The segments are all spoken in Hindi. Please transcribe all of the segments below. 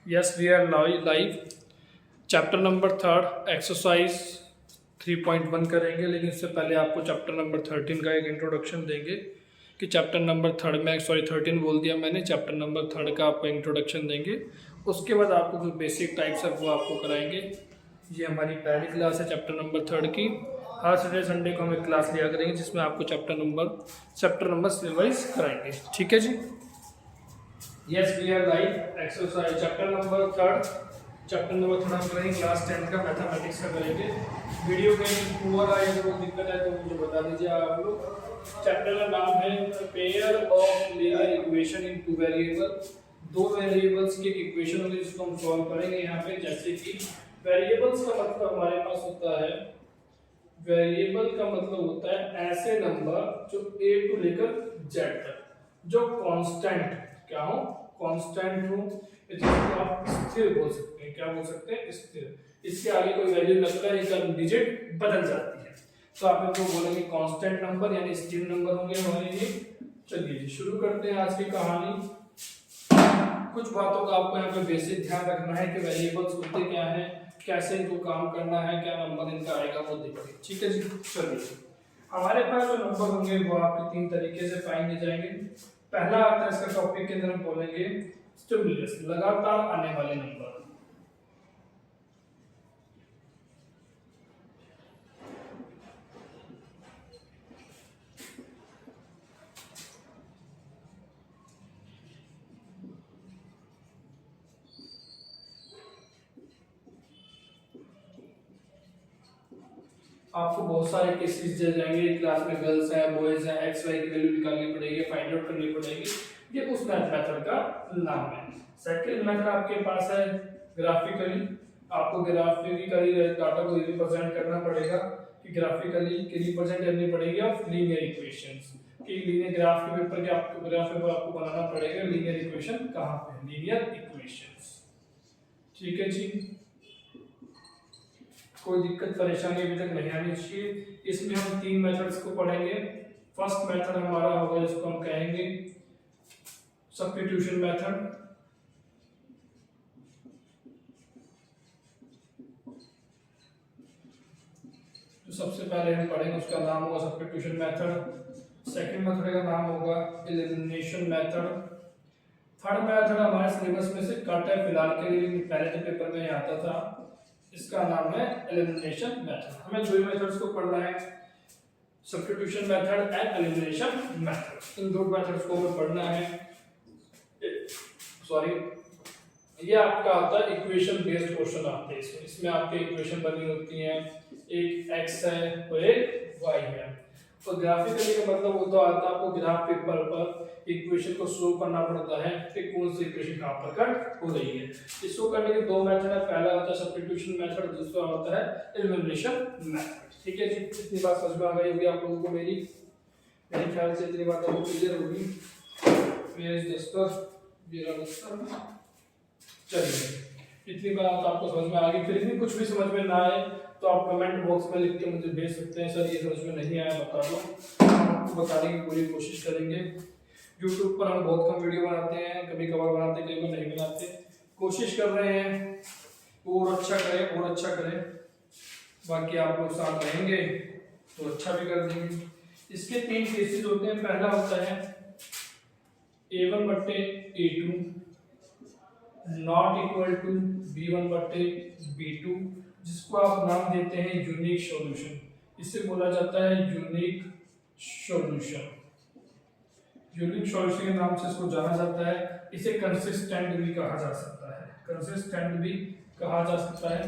Yes, we are live. Chapter number third exercise 3.1 करेंगे, लेकिन इससे पहले आपको चैप्टर नंबर 13 का एक इंट्रोडक्शन देंगे कि चैप्टर नंबर थर्ड में 13 बोल दिया मैंने, चैप्टर नंबर थर्ड का आपको इंट्रोडक्शन देंगे। उसके बाद आपको कुछ बेसिक टाइप्स है वो आपको कराएंगे। ये हमारी पहली क्लास है चैप्टर नंबर थर्ड की। हर सैटरडे संडे को हम एक क्लास लिया करेंगे जिसमें आपको चैप्टर नंबर रिवाइज कराएंगे। ठीक है जी। Yes, we are live. Exercise chapter number third हम करेंगे क्लास 10 का मैथमेटिक्स का करेंगे। वीडियो कहीं पुअर आए तो दिक्कत है तो मुझे बता दीजिए आप लोग। चैप्टर का नाम है pair of linear equation in two variable. दो वेरिएबल्स की इक्वेशन होगी जिसको हम सॉल्व करेंगे यहाँ पे। जैसे कि वेरिएबल्स का मतलब हमारे पास होता है, वेरिएबल का मतलब होता है ऐसे नंबर जो ए टू लेकर जेड तक जो कांस्टेंट क्या हो, कांस्टेंट हो, जिसको आप स्थिर बोल सकते हैं। क्या बोल सकते हैं? स्थिर। इसके आगे कोई वैल्यू लगता है, इसका डिजिट बदल जाती है तो आप इनको बोलेंगे कांस्टेंट नंबर यानी स्थिर नंबर होंगे हमारे लिए। चलिए जी शुरू करते हैं आज की कहानी। कुछ बातों का आपको यहाँ पे बेसिक ध्यान रखना है कि वेरिएबल्स होते क्या है, कैसे इनको काम करना है, क्या नंबर इनका आएगा वो देखिए। ठीक है जी। चलिए हमारे पास जो नंबर होंगे वो आपके तीन तरीके से पाएंगे जाएंगे। पहला आता है इसका टॉपिक के अंदर हम बोलेंगे स्टिमुलस, लगातार आने वाले नंबर। आपको बहुत सारे केसेस दे जाएंगे क्लास में, गर्ल्स हैं, बॉयज हैं, एक्स वाई की वैल्यू निकालनी पड़ेगी, फाइंड आउट करनी पड़ेगी। ये उस मेथड का नाम है। सेकंड मेथड आपके पास है ग्राफिकली। आपको ग्राफिकली डाटा को रिप्रेजेंट करना पड़ेगा कि ग्राफिकली की रिप्रेजेंट करनी पड़ेगी ऑफ लीनियर इक्वेशंस। कि लीनियर ग्राफ के पेपर के आपको ग्राफ पेपर आपको बनाना पड़ेगा लीनियर इक्वेशन कहां पे, लीनियर इक्वेशंस। ठीक है जी। कोई दिक्कत परेशानी अभी तक नहीं आनी चाहिए। इसमें हम तीन मेथड्स को पढ़ेंगे। फर्स्ट मेथड हमारा होगा जिसको हम कहेंगे सब्स्टिट्यूशन मेथड। जो सबसे पहले हम पढ़ेंगे उसका नाम होगा सब्स्टिट्यूशन मेथड। सेकंड मेथड का नाम होगा एलिमिनेशन मेथड। थर्ड मेथड हमारे सिलेबस में से कट है फिलहाल के लिए, पहले तो पेपर में आता था। इसका नाम है एलिमिनेशन मेथड। हमें दो मेथड्स को पढ़ना है, substitution method and elimination method. इन दो मेथड्स को हमें पढ़ना है। सॉरी, ये आपका आता है इक्वेशन बेस्ड क्वेश्चन आते हैं इसमें। इसमें आपके इक्वेशन बनी होती हैं, एक x है और एक y है। तो ग्राफिकली का मतलब होता है आपको ग्राफ पेपर पर इक्वेशन को शो करना पड़ता है कि कौन सी इक्वेशन कहां पर कट हो रही है। इसको करने के दो मेथड है, पहला होता है सब्स्टिट्यूशन मेथड, दूसरा होता है एलिमिनेशन मेथड। ठीक है जी। इतनी बात समझ में आ गई होगी आप लोगों को मेरे ख्याल से इतनी बात आपको क्लियर होगी। पेज 10 पर चलिए इतनी बात आपको समझ में आ गई। फिर भी कुछ भी समझ में ना आए तो आप कमेंट बॉक्स में लिख के मुझे भेज सकते हैं, सर ये समझ में नहीं आया बता दो, हम आपको बताने की पूरी कोशिश करेंगे। YouTube पर हम बहुत कम वीडियो बनाते हैं, कभी कभार बनाते कभी कभी नहीं बनाते। कोशिश कर रहे हैं और अच्छा करें और अच्छा करें, बाकी आप लोग साथ रहेंगे तो अच्छा भी कर देंगे। इसके तीन केसेस होते हैं। पहला होता है A1 बट्टे A2 not equal to B1 बट्टे B2, जिसको आप नाम देते हैं यूनिक सॉल्यूशन। इसे बोला जाता है यूनिक सॉल्यूशन। यूनिक सॉल्यूशन के नाम से इसको जाना जाता है। इसे कंसिस्टेंट भी कहा जा सकता है, कंसिस्टेंट भी कहा जा सकता है।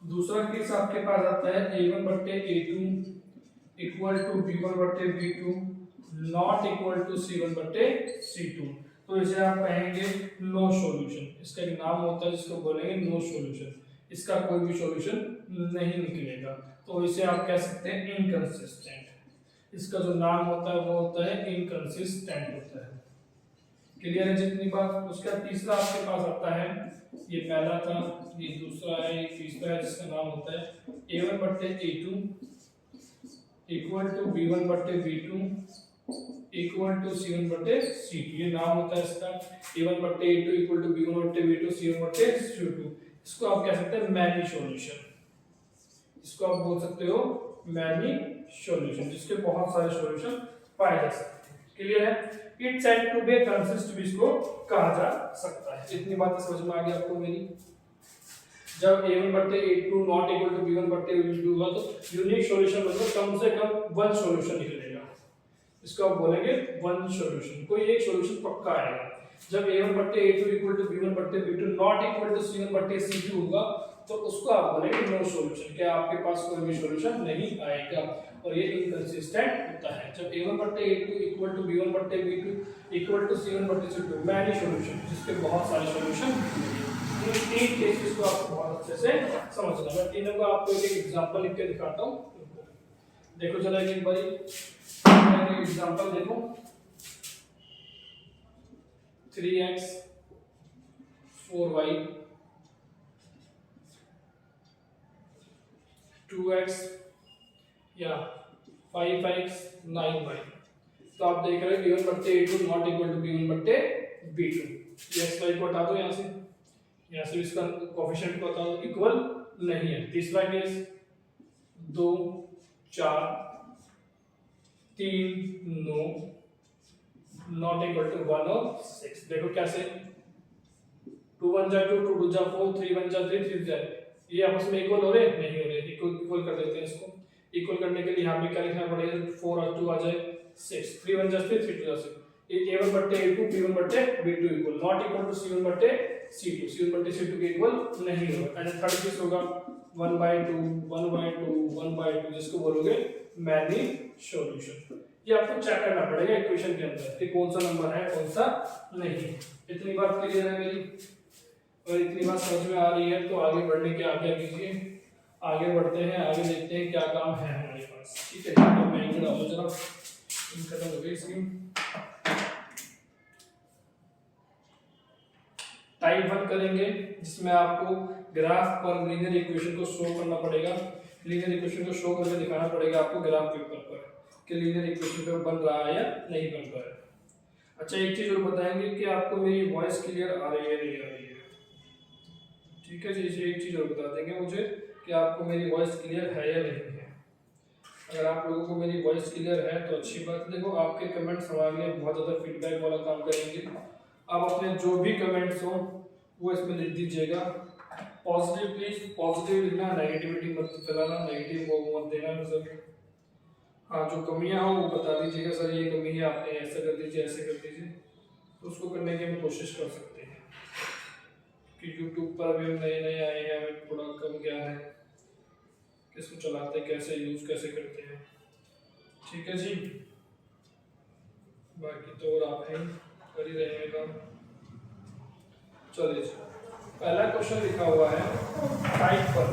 दूसरा केस आपके पास आता है A1 बट्टे A2 इक्वल टू B1 बट्टे B2 not equal to C1 बट्टे C2। तो इसे आप कहेंगे नो सॉल्यूशन। इसका एक नाम होता है जिसको बोलेंगे नो सॉल्यूशन। इसका कोई भी सॉल्यूशन नहीं निकलेगा, तो इसे आप कह सकते हैं इनकंसिस्टेंट। इसका जो नाम होता है वो होता है इनकंसिस्टेंट होता है। क्लियर है जितनी बात। उसका तीसरा आपके पास आता है, ये पहला था, ये दूसरा है, ये तीसरा है, जिसका नाम होता है A1 बट्टे A2 इक्वल टू B1 बट्टे B2 इक्वल टू C1/C2, ये नाम होता है इसका। A1/A2 equal to B1/B2 C1/C2। इसको आप कह सकते हैं मैनी सॉल्यूशन, इसको आप बोल सकते हो मैनी सॉल्यूशन, जिसके बहुत सारे सॉल्यूशन पाए जा सकते हैं। क्लियर है? It said to be consist भी इसको कहा जा सकता है। इतनी बातें समझ में आ गई आपको मेरी? जब A1/A2 not equal to B1/B2 होगा तो यूनिक सॉल्यूशन मतलब कम से कम वन सॉल्यूशन निकलेगा, इसको आप बोलेंगे वन सॉल्यूशन, कोई एक सॉल्यूशन पक्का आएगा। जब A1/A2 equal to B1/B2 not equal to C1/C2 होगा तो उसको आप बोलेंगे नो सॉल्यूशन, क्या आपके पास कोई भी सॉल्यूशन नहीं आएगा, और ये इनकंसिस्टेंट होता है। जब A1/A2 equal to B1/B2 equal to C1/C2 मैनी सॉल्यूशन, जिसके बहुत सारे सॉल्यूशन, इन तीन केसेस को आप बहुत अच्छे से समझना। मैं तीनों को आपको एक एग्जांपल लिख के दिखाता हूं, देखो जरा एक बार एग्जांपल देखो। 3x 4y 2x या 5x 9y। तो आप देख रहे हो B1/A2 not equal to B1/B2। ये x y को हटा दो यहाँ से इसका कोएफिशिएंट को हटा दो, इक्वल नहीं है। तीसरा केस 2 4 3 9 नॉट इक्वल टू 1 और 6। देखो कैसे 2 1 जा 2 2 2 जा 4 3 1 जा 3 3 जा, ये आपस में इक्वल हो रहे नहीं हो रहे, इक्वल कर देते हैं इसको। इक्वल करने के लिए यहाँ पे क्या लिखना पड़ेगा, 4 और 2 आ जाए 6, 3 1 जा 3 3 2 जा 6। ये A1/A2 B1/B2 equal not equal to C1/C2, C1/C2 के इक्वल नहीं होगा। एंड थर्ड केस होगा 1/2 1/2 1/2, जिसको बोलोगे मैनी सॉल्यूशन। ये आपको चेक करना पड़ेगा इक्वेशन के अंदर कि कौन सा नंबर है कौन सा नहीं। इतनी बात क्लियर है मेरी? और इतनी बात समझ में आ रही है तो आगे बढ़ने की आज्ञा कीजिए। आगे बढ़ते हैं, आगे देखते हैं क्या काम है हमारे पास। ठीक है, तो मैं इधर आओ जरा, खत्म हो गई इसकी। टाइप 1 करेंगे जिसमें आपको ग्राफ पर लीनियर इक्वेशन को शो करना पड़ेगा। लीनियर इक्वेशन को शो करके दिखाना पड़ेगा आपको ग्राफ पेपर पर कि लीनियर इक्वेशन पे बन रहा है या नहीं बन रहा है। अच्छा, एक चीज और बताएंगे कि आपको मेरी वॉइस क्लियर आ रही है नहीं आ रही है। ठीक है जी, एक चीज और बता देंगे मुझे कि आपको मेरी वॉइस क्लियर है या नहीं है। अगर आप लोगों को मेरी वॉइस क्लियर है तो अच्छी बात है। देखो आपके कमेंट्स हमारे लिए बहुत ज़्यादा फीडबैक वाला काम करेंगे। आप अपने जो भी कमेंट्स हो वो इसमें लिख दीजिएगा। पॉजिटिव प्लीज पॉजिटिव लिखना, नेगेटिविटी मत फैलाना, नेगेटिव वो मत देना सर। हाँ, जो कमियां हो वो बता दीजिएगा, सर ये कमी है आपने ऐसा कर दीजिए ऐसे कर दीजिए, तो उसको करने की हम कोशिश कर सकते हैं। कि यूट्यूब पर अभी हम नए नए आए हैं, हमें थोड़ा कम ज्ञान है किसको चलाते हैं, कैसे यूज कैसे करते हैं। ठीक है जी, बाकी तो और आप हैं कर ही रहे हैं काम। चलिए, पहला क्वेश्चन लिखा हुआ है टाइप 1।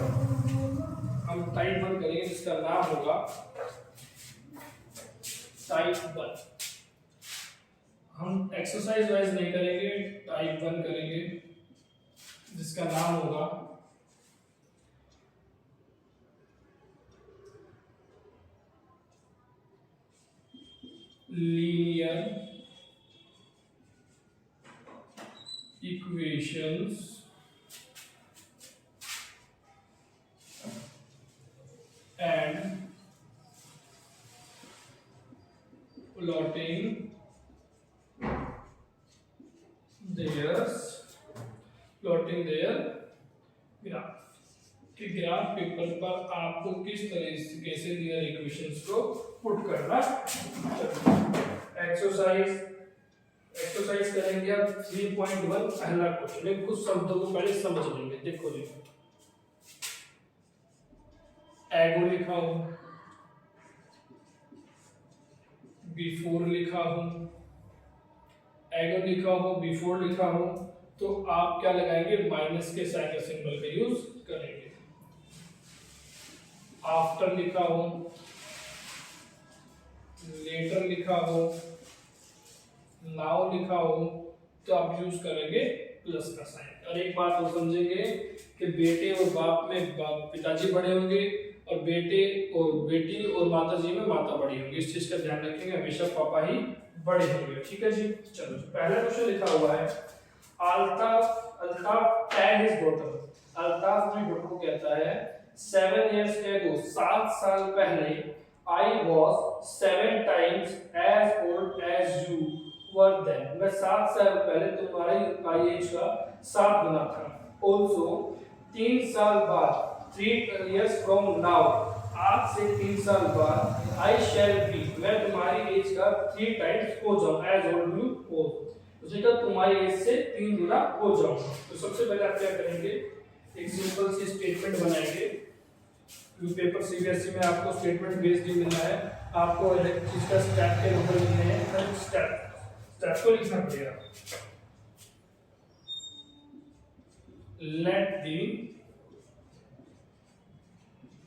हम टाइप 1 करेंगे जिसका नाम होगा टाइप 1। हम एक्सरसाइज वाइज नहीं करेंगे, टाइप 1 करेंगे जिसका नाम होगा linear equations and plotting their graph. कि ग्राफ पेपर पर आपको किस तरीके से लीनियर इक्वेशंस को पुट करना। एक्सरसाइज करेंगे अब 3.1 पहला क्वेश्चन। कुछ शब्दों को पहले समझ लेंगे। देखो एगो लिखा हूं, बिफोर लिखा हूं, एगो लिखा हूं, बिफोर लिखा हूं, तो आप क्या लगाएंगे, माइनस के साइन का सिंबल का यूज करेंगे। आफ्टर लिखा हो, लेटर लिखा हो, नाउ लिखा हो, तो आप यूज करेंगे प्लस का साइन। और एक बात और समझेंगे कि बेटे और बाप में पिताजी बड़े होंगे और बेटी और माता जी में माता बड़ी होगी। इस चीज का ध्यान रखेंगे, हमेशा पापा ही बड़े होंगे। ठीक है जी। चलो पहला क्वेश्चन लिखा हुआ है, Altaf tell his daughter. Altaf अपनी डॉटर को कहता है 7 years ago, 7 साल पहले, I was 7 times as old as you were then, मैं 7 साल पहले तुम्हारी एज का 7 गुना था। Also 3 साल बाद, 3 years from now, आज से 3 साल बाद, I shall be, मैं तुम्हारी एज का 3 times हो जाऊँ, as old you हो, तो तुम्हारी एज से 3 गुना हो जाऊंगा। तो सबसे पहले आप क्या करेंगे, एक सिंपल सी स्टेटमेंट बनाएंगे। पेपर सीबीएसई में आपको स्टेटमेंट बेस्ड मिलना है, आपको एक चीज का स्टेप के ऊपर लिखने हैं, स्टेप को लिखना पड़ेगा। Let the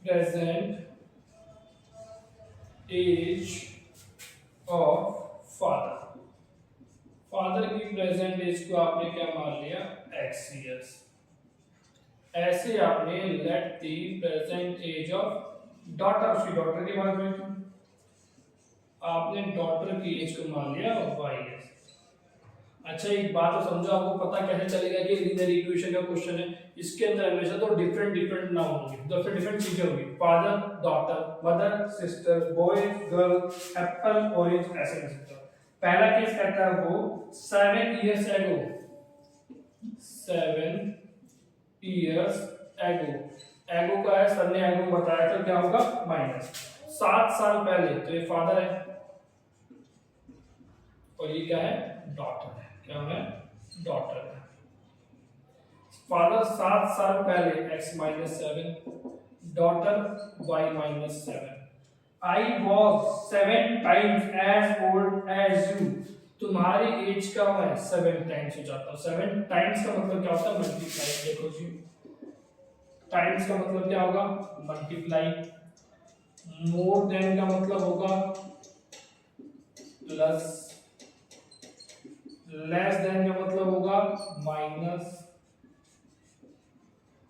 present age of father, father की प्रेजेंट एज को आपने क्या मान लिया, x years। ऐसे आपने let the present age of daughter, उसकी डॉटर की बात हुई थी, आपने डॉटर की एज को मान लिया y years। अच्छा एक बात तो समझो, आपको पता कैसे चलेगा कि लीनियर इक्वेशन का क्वेश्चन है, इसके अंदर हमेशा तो डिफरेंट नाउन होंगे, डिफरेंट चीजें होंगी, father daughter, mother sister, boy girl, Apple orange, ऐसे कर सकते हो। पहला केस कहता है वो 7 years ago, 7 years ago, एगो का है, सर ने एगो बताया तो क्या होगा माइनस 7 साल पहले, तो ये फादर है और ये क्या है डॉटर है, क्या है डॉटर है। फादर 7 साल पहले x - 7, daughter y - 7। I was 7 times as old as you, तुम्हारी एज का मैं 7 टाइम्स हो जाता हूँ। 7 टाइम्स का मतलब क्या होता है मल्टीप्लाई, देखो जी टाइम्स का मतलब क्या होगा मल्टीप्लाई, मोर देन का मतलब होगा प्लस, लेस देन का मतलब होगा माइनस,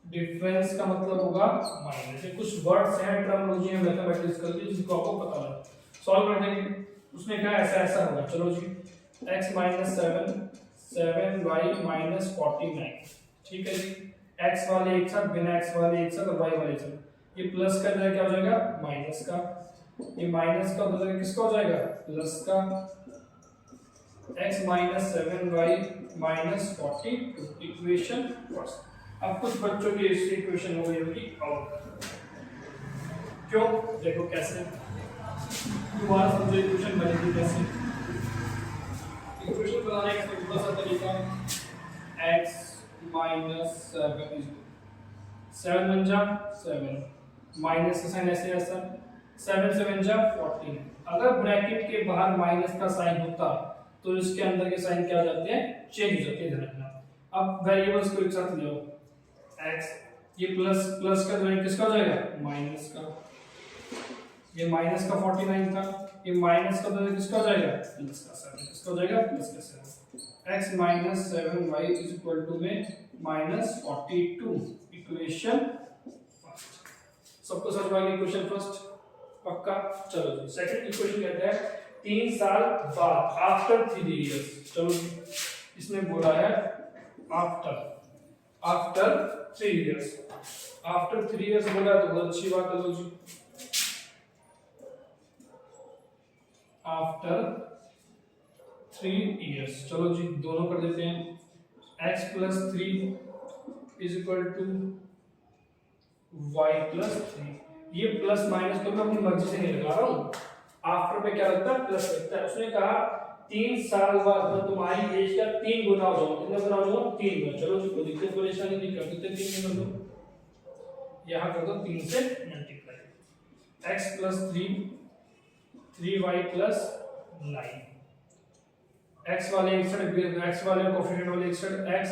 डिफरेंस का मतलब होगा माइनस। ये कुछ वर्ड्स हैं, टर्मिनोलॉजी है मैथमेटिक्स की, जिसको आपको पता लगे सॉल्व कर देंगे। उसने कहा ऐसा होगा, चलो जी x - 7, 7y - 49, ठीक है जी। x वाले एक साथ, बिना x वाले एक साथ और y वाले एक साथ, ये प्लस का जगह क्या हो जाएगा माइनस का, ये माइनस का बदल किसका हो जाएगा प्लस का, x - 7y - 42, इक्वेशन फर्स्ट। अब कुछ बच्चों की इस इक्वेशन हो गई होगी आउट, क्यों देखो कैसे दोबारा समझो इक्वेशन बनेगी कैसे। इक्वेशन बनाने का सिंपल सा तरीका, x - 7 7 बन जा 7, माइनस का साइन ऐसे ऐसा, 7 से बन जा 14। अगर ब्रैकेट के बाहर माइनस का साइन होता तो इसके अंदर के साइन क्या हो जाते हैं चेंज हो जाते हैं, ध्यान रखना। अब वेरिएबल्स को एक साथ ले आओ, x, ये प्लस का जो किसका हो जाएगा माइनस का, ये माइनस का 49 था, ये माइनस का तो किसका हो जाएगा प्लस का 7, किसका हो जाएगा प्लस का 7। x - 7y में -42, इक्वेशन फर्स्ट। सबको समझ में आ गई इक्वेशन फर्स्ट पक्का। चलो जी सेकंड इक्वेशन कहते हैं 3 साल बाद, आफ्टर 3 इयर्स। चलो इसने बोला है आफ्टर 3 इयर्स, आफ्टर 3 इयर्स बोला तो बहुत अच्छी बात है। लो जी आफ्टर 3 इयर्स, चलो जी दोनों कर देते हैं, x + 3 = y + 3। ये प्लस माइनस तो मैं अपनी मर्जी से नहीं लगा रहा हूँ, आफ्टर में क्या लगता है प्लस लगता है। उसने कहा 3 साल बाद मैं तुम्हारी एज का 3 गुना हो जाऊँ, कितना गुना हो जाऊँ 3 गुना। चलो जी कोई दिक्कत परेशानी नहीं, कर देते 3 गुना, दो यहाँ कर दो 3 से मल्टीप्लाई, x + 3 3y + 9, x वाले एक साइड, x वाले कोएफिशिएंट वाले एक साइड, x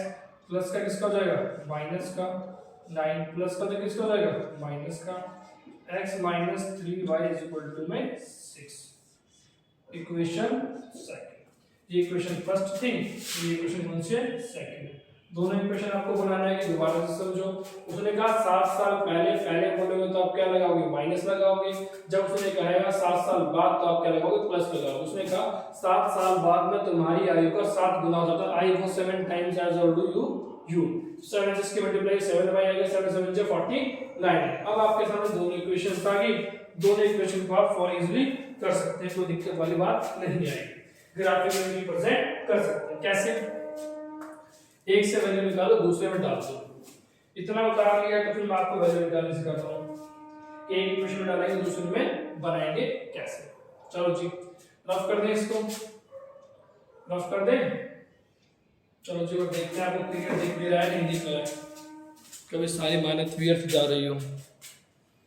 प्लस का किसका हो जाएगा माइनस का, 9 प्लस का तो किसका हो जाएगा माइनस का, x - 3y में 6, इक्वेशन सेकंड। ये इक्वेशन फर्स्ट थी, ये इक्वेशन कौन सी है सेकंड। दोनों इक्वेशन आपको बनाना है कि दोबारा से समझो। उसने कहा 7 साल पहले, पहले बोलोगे तो आप क्या लगाओगे, माइनस लगाओगे। जब उसने कहेगा 7 साल बाद तो आप क्या लगाओगे, प्लस लगाओगे। उसने कहा 7 साल बाद में तुम्हारी आयु का 7 गुना हो जाता है। आई वो 7 टाइम्स एज ओल्ड यू 7 से इसके मल्टीप्लाई 7 बाय आएगा, 7 7 से 49। अब आपके सामने दोनों इक्वेशंस आ गई। दोनों इक्वेशन को आप फॉर इजीली कर सकते हैं, कोई दिक्कत वाली बात नहीं आएगी। ग्राफिकली रिप्रेजेंट कर सकते हैं। कैसे, एक से वैल्यू निकालो, दूसरे में डाल दो। इतना उतार लिया तो फिर मैं आपको वैल्यू निकालने सिखाता हूँ। एक इक्वेशन में डालेंगे, दूसरे में बनाएंगे कैसे। चलो जी रफ कर दें इसको, रफ कर दें। चलो जी और देखते हैं आपको क्लियर दिख भी रहा है नहीं दिख रहा है। कभी सारी मेहनत व्यर्थ जा रही हो।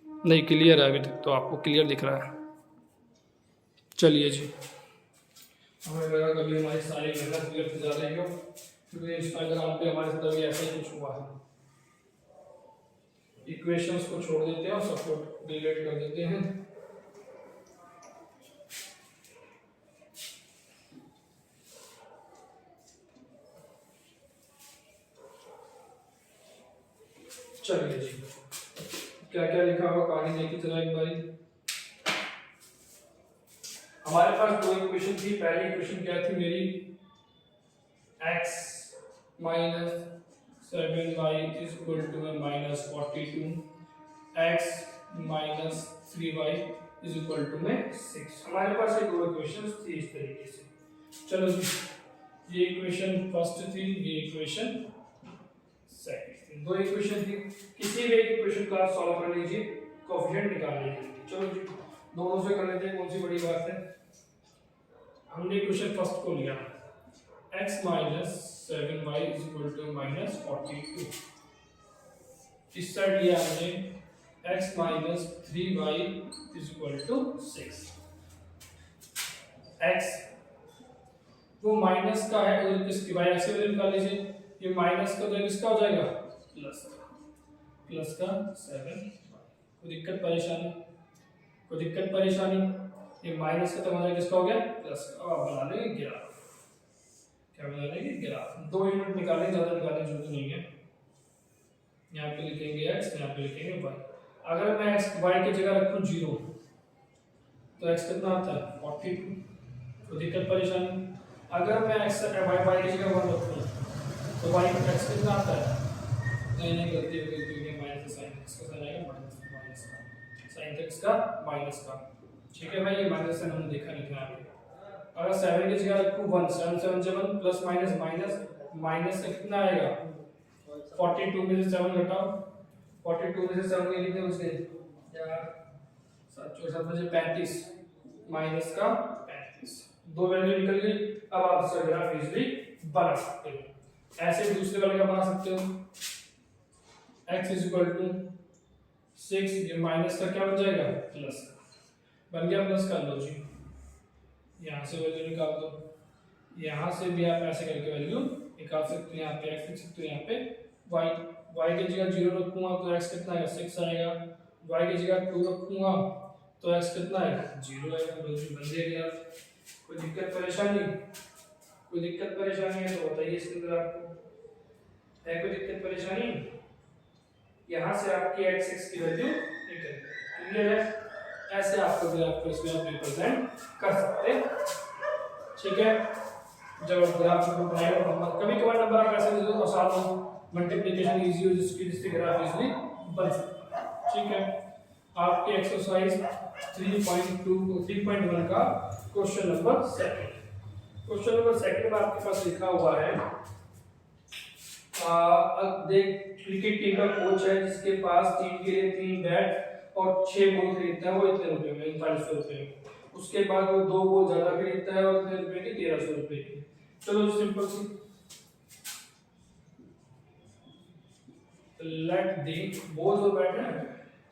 नहीं क्लियर है अभी तक तो आपको क्लियर दिख रहा है। चलिए जी, हमें लगा कभी हमारी सारी मेहनत व्यर्थ जा रही हो, क्योंकि इंस्टाग्राम पे हमारे साथ अभी ऐसा ही कुछ हुआ है। इक्वेशंस को छोड़ देते हैं और सबको डिलीट कर देते हैं। चलिए जी, क्या क्या लिखा हुआ कहानी देखी चला एक बारी। हमारे पास दो इक्वेशन थी। पहली इक्वेशन क्या थी मेरी, x minus 7y is equal to minus 42, x minus 3y is equal to 6। हमारे पास ये दो इक्वेशन थी इस तरीके से। चलो जी, ये इक्वेशन फर्स्ट थी, ये इक्वेशन सेकंड थी। दो इक्वेशन थी, किसी भी एक इक्वेशन का आप सॉल्व कर लीजिए कोएफिशिएंट निकालने के लिए। चलो जी दोनों से कर लेते हैं, कौन सी बड़ी बात है। हमने इक्वेशन फर्स्ट को लिया, x minus 7y is equal to minus 42। इस साइड लिया हमने x minus 3y is equal to 6। x वो माइनस का है, उधर किसकी y एक्स की वैल्यू निकाल लीजिए। ये माइनस का उधर किसका हो जाएगा, प्लस का 7। कोई दिक्कत परेशानी, कोई दिक्कत परेशानी। ये माइनस का तो मतलब किसका हो गया, प्लस का। अब आप बना लेंगे ग्राफ, क्या बना लेंगे, ग्राफ। 2 यूनिट निकालेंगे, ज्यादा निकालने की जरूरत नहीं है। यहाँ पे लिखेंगे x, यहाँ पे लिखेंगे y। अगर मैं x y की जगह रखूं 0 तो x कितना आता है 42। कोई दिक्कत परेशानी। अगर मैं x y की जगह 1 रखूं तो y x कितना आता है, नहीं गलती हो गई, क्योंकि माइनस sin x का साइन आएगा माइनस का, sin x का माइनस का। ठीक है भाई, ये माइनस साइन हमने देखा नहीं था आगे। अगर 7 की जगह रखूं 1, 7 7 से 1 प्लस माइनस माइनस, माइनस से कितना आएगा 42 में से 7 घटाओ, 42 में से 7 के कितने बचे यार, 7 4 7 बचे 35, माइनस का 35। दो वैल्यू निकल गई। अब आप इसका ग्राफ इजीली बना सकते हो। ऐसे दूसरे वाले का बना सकते हो, x इज इक्वल टू 6, ये माइनस का क्या बन जाएगा, प्लस का बन गया। प्लस कर लो जी, यहाँ से वैल्यू निकाल दो। यहाँ से भी आप ऐसे करके वैल्यू निकाल सकते हैं। यहाँ पे x लिख सकते हो, यहाँ पे y की जगह 0 रखूंगा तो x कितना आएगा 6 आएगा। y की जगह 2 रखूंगा तो x कितना आएगा 0 आएगा। बन गया। कोई दिक्कत परेशानी, कोई दिक्कत परेशानी है तो बताइए इसके अंदर आपको है कोई दिक्कत परेशानी। यहाँ से आपकी x की वैल्यू निकल गई। क्लियर है, ऐसे आपको ग्राफ को इसमें आप रिप्रेजेंट कर सकते हैं। ठीक है, जब आप ग्राफ को बनाएगा कभी कभार नंबर आप ऐसे दे दो आसान हो, मल्टीप्लिकेशन इजी हो, जिससे ग्राफ इजीली बन सकता है। ठीक है, आपके एक्सरसाइज 3.1 का क्वेश्चन नंबर 2। क्वेश्चन नंबर 2 में आपके पास लिखा हुआ है, देख क्रिकेट टीम का कोच है जिसके पास टीम के लिए 3 बैट और 6 बॉल खरीदता है, वो इतने रुपए में 3900 रुपए में। उसके बाद वो 2 बॉल ज्यादा खरीदता है और इतने रुपए की 1300 रुपए की। चलो सिंपल सी, लेट दी बॉल जो बैट है,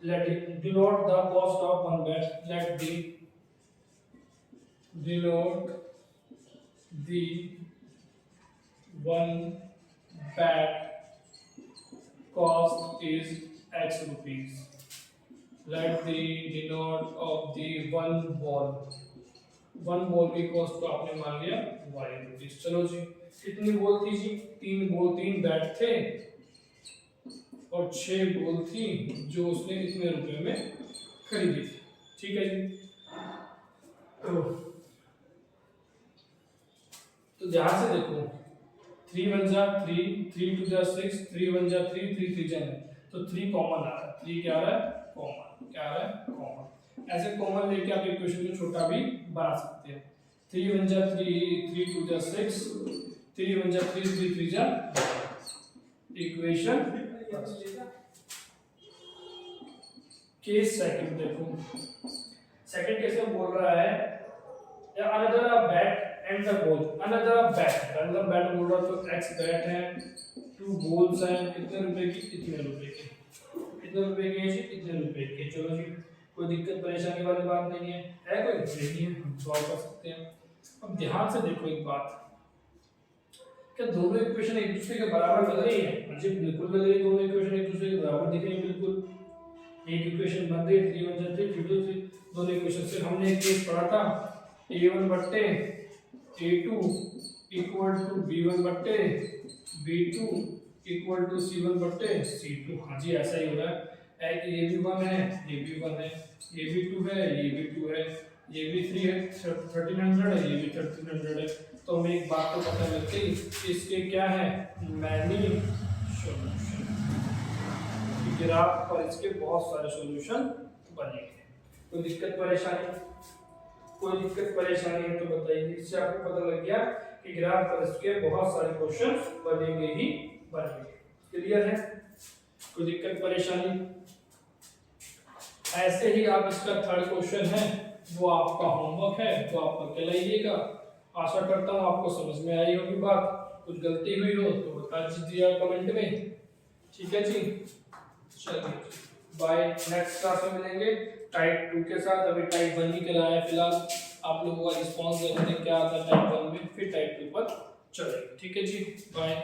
let denote the cost of one bat, let the denote the one bat cost is x rupees. Let the denote of the one ball की cost को आपने मान लिया y rupees। चलो जी कितनी बॉल थी जी? 3 बैट थे और 6 बॉल थी जो उसने इतने रुपए में खरीदी थी। ठीक है जी। तो ध्यान से देखो, 3 1 जा 3, 3 2 जा 6, 3 1 जा 3, 3 3 जा 9, तो 3 कॉमन आ रहा है। 3 क्या आ रहा है? कॉमन। क्या आ रहा है? कॉमन। ऐसे कॉमन लेके आप इक्वेशन को छोटा भी बना सकते हैं। 3 1 जा 3, 3 2 जा 6, 3 1 जा 3, 3 3 जा, इक्वेशन केस सेकंड देखो। सेकंड केस में बोल रहा है another bat and the ball. Another bat बोल रहा, तो एक्स बैट है, 2 बॉल्स हैं, कितने रुपए की? इतने रुपए के। कितने रुपए के जी? इतने रुपए के। चलो जी, कोई दिक्कत परेशानी वाली बात नहीं है कोई? नहीं है, हम सॉल्व कर सकते हैं। अब ध्यान से देखो एक बात, क्या दोनों इक्वेशन एक दूसरे के बराबर लग रही है? जी बिल्कुल लग रही है। दोनों इक्वेशन एक दूसरे के बराबर दिख रही है, बिल्कुल। एक इक्वेशन बन रही है 3 1 जा 3, 3 2 3। दोनों इक्वेशन से हमने एक केस पढ़ा था, a1 बट्टे a2 इक्वल टू b1 बट्टे b2 इक्वल टू c1 बट्टे c2। हाँ जी, ऐसा ही हो रहा है। ये भी 1 है, ये भी 1 है, ये भी 2 है, ये भी 2 है, ये भी 3 है, 1300 है, ये भी 1300 है। तो हमें एक बात तो पता लग गई कि इसके क्या है? Many solution. ग्राफ पर इसके बहुत सारे सॉल्यूशन बनेंगे। कोई दिक्कत परेशानी? कोई दिक्कत परेशानी है तो बताइए। इससे आपको पता लग गया कि ग्राफ पर इसके बहुत सारे क्वेश्चंस बनेंगे ही बनेंगे। क्लियर है? कोई दिक्कत परेशानी? ऐसे ही आप इसका थर्ड क्वेश्चन है वो आपका होमवर्क है, तो आप करके लाइएगा। आशा करता हूँ आपको समझ में आई होगी बात। कुछ गलती हुई हो तो बता दीजिएगा कमेंट में। ठीक है जी, चलिए बाय। नेक्स्ट क्लास में मिलेंगे टाइप 2 के साथ। अभी टाइप 1 ही कराया है फिलहाल। आप लोगों का रिस्पॉन्स देखते हैं क्या आता है टाइप 1 में, फिर टाइप 2 पर चलेंगे। ठीक है जी, बाय।